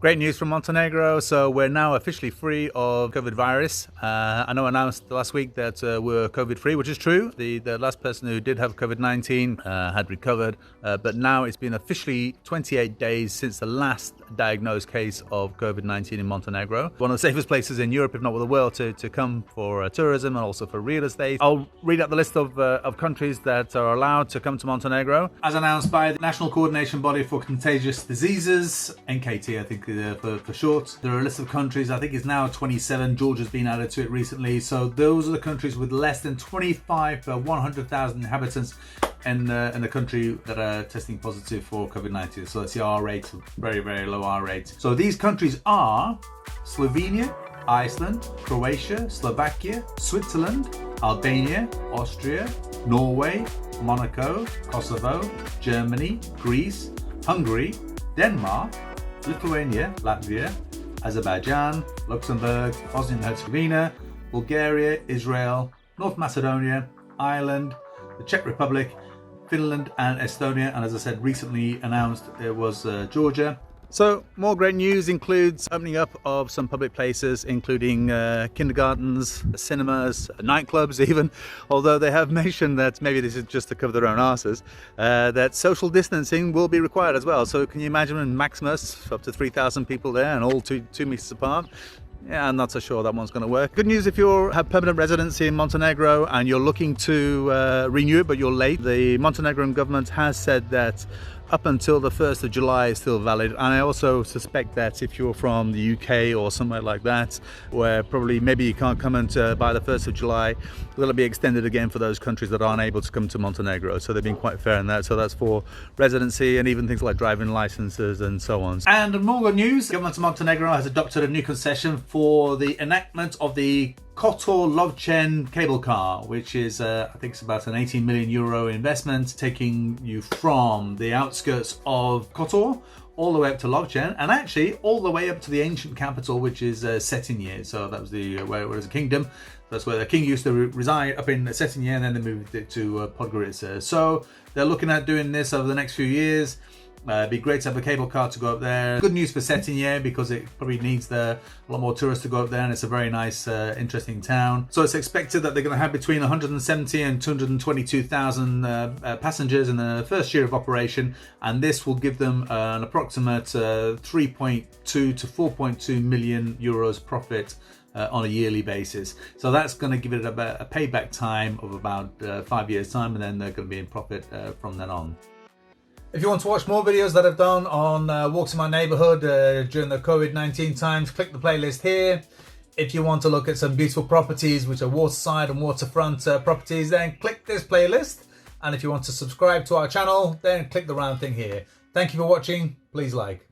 Great news from Montenegro. So we're now officially free of COVID virus. I know I announced last week that we're COVID free, which is true. The last person who did have COVID-19 had recovered, but now it's been officially 28 days since the last diagnosed case of COVID-19 in Montenegro. One of the safest places in Europe, if not the world, to come for tourism and also for real estate. I'll read out the list of countries that are allowed to come to Montenegro. As announced by the National Coordination Body for Contagious Diseases, NKT, I think for short. There are a list of countries, I think it's now 27. Georgia's been added to it recently. So those are the countries with less than 25 per 100,000 inhabitants in the country that are testing positive for COVID-19. So that's the R rate, very, very low R rate. So these countries are Slovenia, Iceland, Croatia, Slovakia, Switzerland, Albania, Austria, Norway, Monaco, Kosovo, Germany, Greece, Hungary, Denmark, Lithuania, Latvia, Azerbaijan, Luxembourg, Bosnia and Herzegovina, Bulgaria, Isreal, North Macedonia, Ireland, the Czech Republic, Finland and Estonia, and as I said, recently announced it was Georgia. So more great news includes opening up of some public places, including kindergartens, cinemas, nightclubs even, although they have mentioned that maybe this is just to cover their own asses, that social distancing will be required as well. So can you imagine in Maximus, up to 3,000 people there and all two meters apart? Yeah, I'm not so sure that one's going to work. Good news if you have permanent residency in Montenegro and you're looking to renew it, but you're late. The Montenegrin government has said that up until the 1st of July is still valid. And I also suspect that if you're from the UK or somewhere like that, where probably maybe you can't come and by the 1st of July, will it be extended again for those countries that aren't able to come to Montenegro. So they've been quite fair in that. So that's for residency and even things like driving licenses and so on. And more good news, the government of Montenegro has adopted a new concession for the enactment of the Kotor Lovcen cable car, which is, I think it's about an 18 million euro investment, taking you from the outskirts of Kotor all the way up to Lovcen, and actually all the way up to the ancient capital, which is Cetinje. So that was where it was a kingdom. That's where the king used to reside, up in Cetinje, and then they moved it to Podgorica. So they're looking at doing this over the next few years. It'd be great to have a cable car to go up there. Good news for Cetinje because it probably needs a lot more tourists to go up there, and it's a very nice, interesting town. So it's expected that they're going to have between 170 and 222,000 passengers in the first year of operation, and this will give them an approximate 3.2 to 4.2 million euros profit on a yearly basis. So that's going to give it a payback time of about 5 years time, and then they're going to be in profit from then on. If you want to watch more videos that I've done on walks in my neighborhood during the COVID-19 times, click the playlist here. If you want to look at some beautiful properties which are waterside and waterfront properties, then click this playlist. And if you want to subscribe to our channel, then click the round thing here. Thank you for watching. Please like.